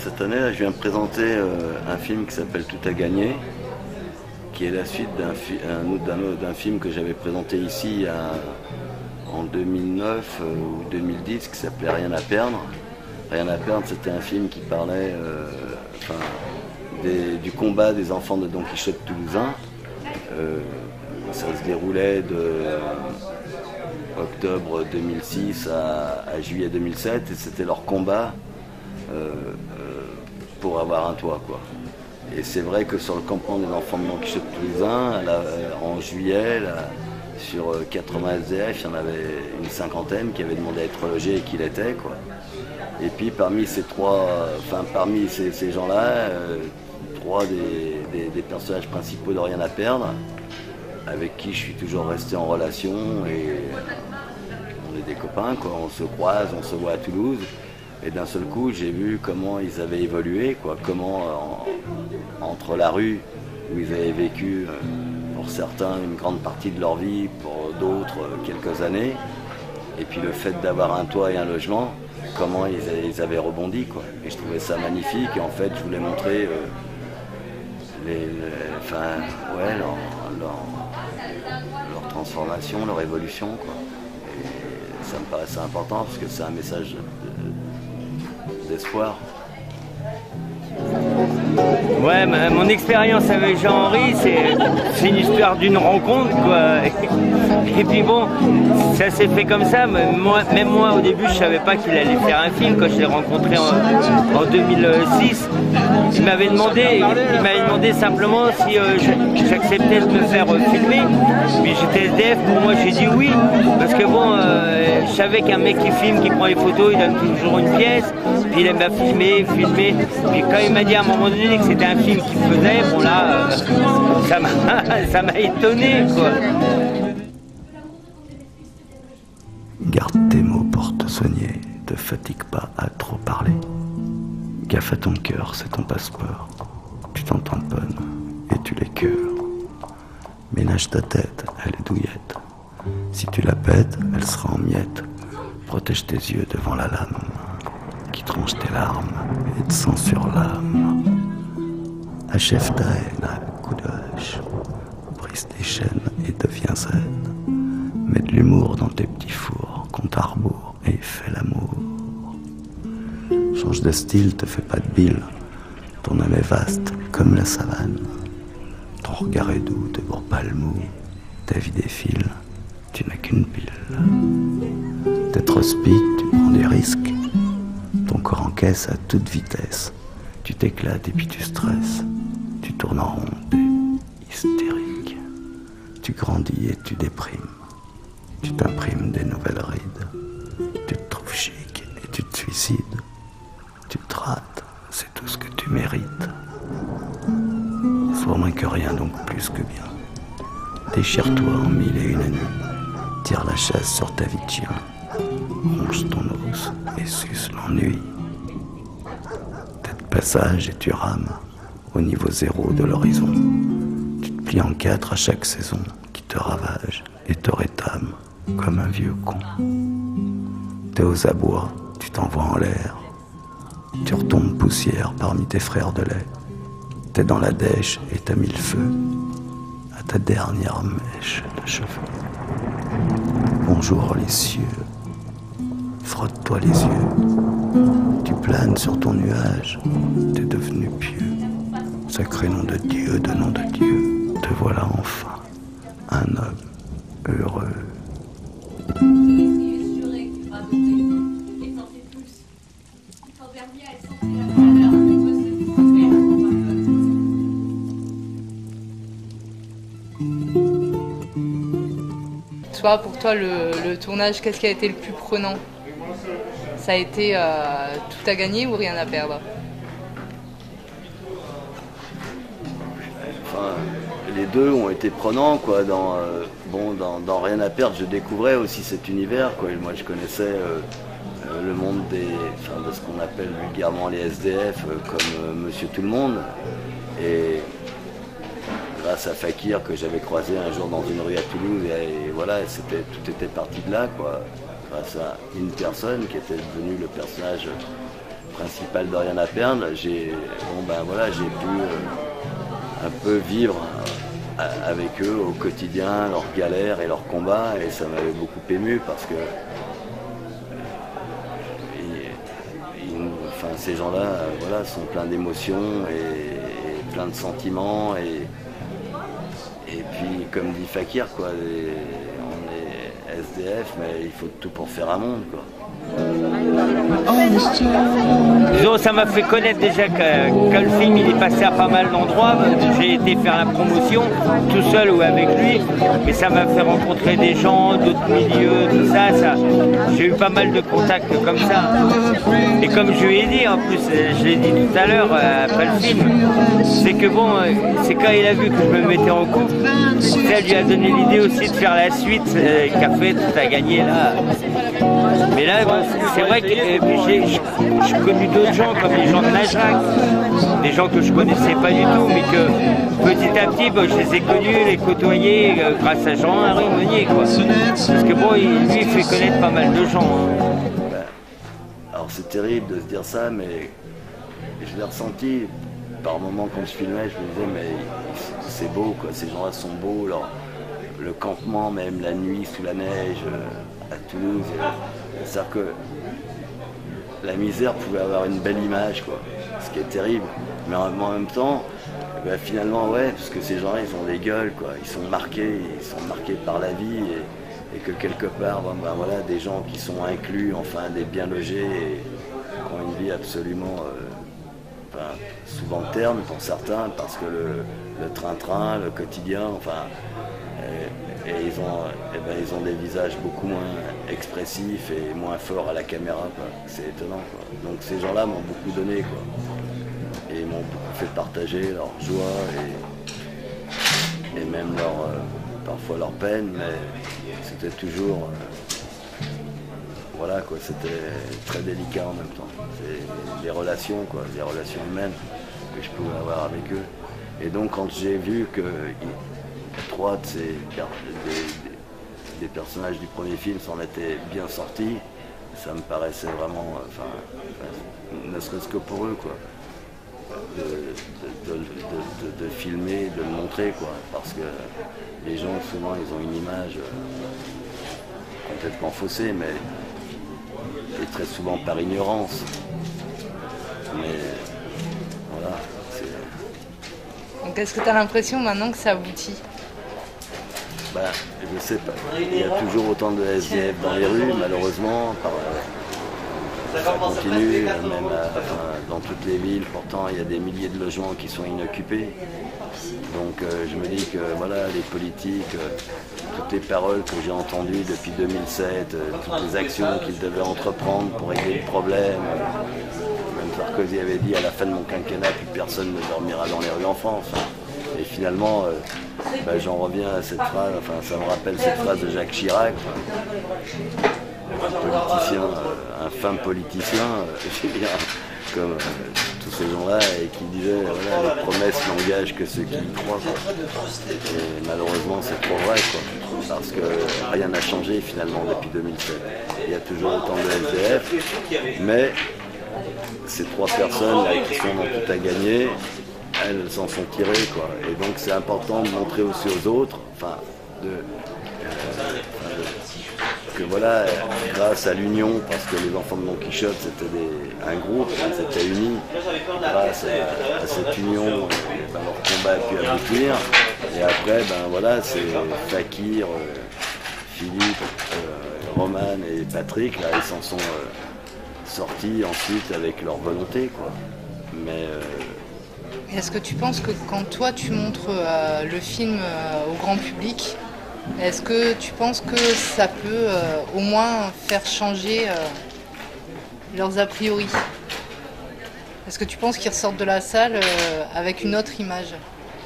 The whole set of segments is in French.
Cette année, là, je viens présenter un film qui s'appelle Tout à gagner, qui est la suite d'un film que j'avais présenté ici en 2009 ou 2010 qui s'appelait Rien à perdre. Rien à perdre, c'était un film qui parlait du combat des enfants de Don Quichotte toulousain. Ça se déroulait de octobre 2006 à juillet 2007 et c'était leur combat pour avoir un toit, quoi. Et c'est vrai que sur le campement des enfants de Don Quichotte toulousain, en juillet, là, sur 80 SDF, il y en avait une cinquantaine qui avaient demandé à être logés et qui l'étaient, quoi. Et puis parmi ces gens-là, trois des personnages principaux de Rien à perdre, avec qui je suis toujours resté en relation et on est des copains, quoi. On se croise, on se voit à Toulouse. Et d'un seul coup, j'ai vu comment ils avaient évolué, quoi. Comment entre la rue où ils avaient vécu, pour certains, une grande partie de leur vie, pour d'autres, quelques années, et puis le fait d'avoir un toit et un logement, comment ils avaient rebondi, quoi. Et je trouvais ça magnifique. Et en fait, je voulais montrer leur transformation, leur évolution, quoi. Et ça me paraissait important parce que c'est un message d'espoir. Ouais, mon expérience avec Jean-Henri, c'est une histoire d'une rencontre, quoi. Et puis bon, ça s'est fait comme ça. Même moi, au début, je savais pas qu'il allait faire un film. Quand je l'ai rencontré en 2006, il m'avait demandé simplement si j'acceptais de me faire filmer. Puis j'étais SDF, pour moi j'ai dit oui, parce que bon, je savais qu'un mec qui filme, qui prend les photos, il donne toujours une pièce. Puis il aime bien filmer. Puis quand il m'a dit à un moment donné que c'était un film qu'il faisait, bon là, ça m'a étonné, quoi. Garde tes mots pour te soigner, te fatigue pas à trop parler. Gaffe à ton cœur, c'est ton passeport. Tu t'en tamponnes et tu l'écœures. Ménage ta tête, elle est douillette. Si tu la pètes, elle sera en miettes. Protège tes yeux devant la lame qui tranche tes larmes et te sang sur l'âme. Achève ta haine à coups de hache. Brise tes chaînes et deviens zen. Mets de l'humour dans tes petits fours, compte à rebours et fais l'amour. Change de style, te fais pas de bile. Ton âme est vaste comme la savane. Ton regard est doux, te bourre pas le mou. Ta vie défile, tu n'as qu'une pile. T'es trop speed, tu prends des risques. Ton corps encaisse à toute vitesse. Tu t'éclates et puis tu stresses. Tu tournes en rond, t'es hystérique. Tu grandis et tu déprimes. Tu t'imprimes des nouvelles rides. Tu te trouves chic et tu te suicides. Tu te rates, c'est tout ce que tu mérites. Sois moins que rien, donc plus que bien. Déchire-toi en mille et une nuits. Tire la chasse sur ta vie de chien. Ronge ton os et suce l'ennui. T'es de passage et tu rames au niveau zéro de l'horizon. Tu te plies en quatre à chaque saison qui te ravage et te rétame comme un vieux con. T'es aux abois, tu t'envoies en l'air. Tu retombes poussière parmi tes frères de lait. T'es dans la dèche et t'as mis le feu à ta dernière mèche de cheveux. Bonjour les cieux, frotte-toi les yeux. Tu planes sur ton nuage, t'es devenu pieux. Sacré nom de Dieu, te voilà enfin un homme heureux. Toi, pour toi, le tournage, qu'est-ce qui a été le plus prenant? Ça a été tout à gagner ou rien à perdre? Enfin, les deux ont été prenants, quoi. Dans Rien à perdre, je découvrais aussi cet univers, quoi. Moi, je connaissais le monde de ce qu'on appelle vulgairement les SDF, comme Monsieur Tout le Monde. Et grâce à Fakir, que j'avais croisé un jour dans une rue à Toulouse, et voilà, tout était parti de là, quoi. Grâce à une personne qui était devenue le personnage principal de Rien à perdre, j'ai pu un peu vivre avec eux au quotidien, leurs galères et leurs combats, et ça m'avait beaucoup ému parce que ces gens-là sont pleins d'émotions et pleins de sentiments, et puis comme dit Fakir, quoi, on est SDF, mais il faut tout pour faire un monde, quoi. Disons, ça m'a fait connaître déjà que le film il est passé à pas mal d'endroits. J'ai été faire la promotion tout seul ou avec lui, mais ça m'a fait rencontrer des gens d'autres milieux, tout ça. J'ai eu pas mal de contacts comme ça. Et comme je lui ai dit, en plus, je l'ai dit tout à l'heure après le film, c'est que bon, c'est quand il a vu que je me mettais en couple, ça lui a donné l'idée aussi de faire la suite qu'a fait Tout a gagné là. Mais là, bon, c'est vrai que j'ai connu d'autres gens comme les gens de Najrak, des gens que je connaissais pas du tout, mais que petit à petit, bon, je les ai connus, les côtoyés grâce à Jean-Henri Monnier, quoi. Parce que bon, lui, il fait connaître pas mal de gens. Hein. Alors c'est terrible de se dire ça, mais je l'ai ressenti par moments quand je filmais, je me disais, mais c'est beau, quoi. Ces gens-là sont beaux, le campement, même la nuit sous la neige à Toulouse. C'est-à-dire que la misère pouvait avoir une belle image, quoi, ce qui est terrible. Mais en même temps, finalement, ouais, parce que ces gens-là, ils ont des gueules, quoi. Ils sont marqués par la vie, et que quelque part, des gens qui sont inclus, enfin, des bien logés, et qui ont une vie absolument, souvent terne pour certains, parce que le train-train, le quotidien, enfin... Et ils ont des visages beaucoup moins expressifs et moins forts à la caméra, quoi. C'est étonnant, quoi. Donc ces gens-là m'ont beaucoup donné, quoi. Et m'ont beaucoup fait partager leur joie et même parfois leur peine, mais c'était toujours... voilà, quoi, c'était très délicat en même temps. C'est des relations, quoi, des relations humaines que je pouvais avoir avec eux. Et donc quand j'ai vu que... trois des personnages du premier film s'en étaient bien sortis, ça me paraissait vraiment, ne serait-ce que pour eux, quoi, de filmer, de le montrer, quoi, parce que les gens souvent ils ont une image complètement faussée, mais et très souvent par ignorance. Mais voilà. Donc est-ce que tu as l'impression maintenant que ça aboutit ? Je sais pas. Il y a toujours autant de SDF dans les rues, malheureusement. Ça continue, même dans toutes les villes. Pourtant, il y a des milliers de logements qui sont inoccupés. Donc je me dis que voilà, les politiques, toutes les paroles que j'ai entendues depuis 2007, toutes les actions qu'ils devaient entreprendre pour régler le problème. Même Sarkozy avait dit à la fin de mon quinquennat, plus personne ne dormira dans les rues en France. Et finalement, j'en reviens à cette phrase, ça me rappelle cette phrase de Jacques Chirac, un fin politicien, comme tous ces gens-là, et qui disait, voilà, les promesses n'engagent que ceux qui y croient, quoi. Et malheureusement, c'est trop vrai, quoi, parce que rien n'a changé finalement depuis 2007. Il y a toujours autant de SDF, mais ces trois personnes là, qui sont dans Tout a gagné, elles s'en sont tirées, quoi. Et donc c'est important de montrer aussi aux autres, que voilà, grâce à l'union, parce que les enfants de Don Quichotte c'était un groupe, ils étaient unis, grâce à cette union, leur combat a pu aboutir. Et après, c'est Fakir, Philippe, Roman et Patrick, là, ils s'en sont sortis ensuite avec leur volonté, quoi. Mais est-ce que tu penses que quand toi tu montres le film au grand public, est-ce que tu penses que ça peut au moins faire changer leurs a priori ? Est-ce que tu penses qu'ils ressortent de la salle avec une autre image ?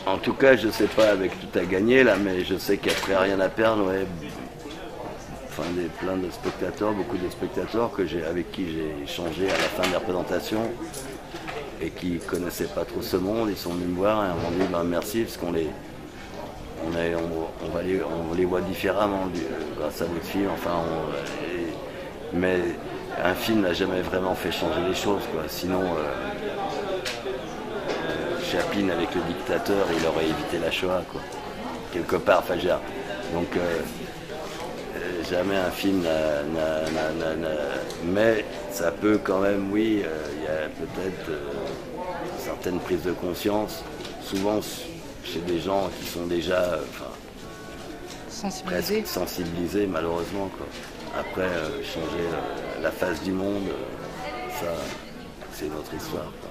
En tout cas, je ne sais pas avec Tout a gagné là, mais je sais qu'après Rien à perdre, ouais, plein de spectateurs, beaucoup de spectateurs avec qui j'ai échangé à la fin des représentations et qui ne connaissaient pas trop ce monde, ils sont venus me voir et m'ont dit merci parce qu'on les voit différemment grâce à votre film. Mais un film n'a jamais vraiment fait changer les choses, quoi. Sinon, Chaplin avec le dictateur, il aurait évité la Shoah, quoi. Quelque part, enfin, donc jamais un film mais ça peut quand même, oui, il y a peut-être certaines prises de conscience, souvent chez des gens qui sont déjà presque sensibilisés, malheureusement, quoi. Après, changer la face du monde, ça, c'est notre histoire, quoi.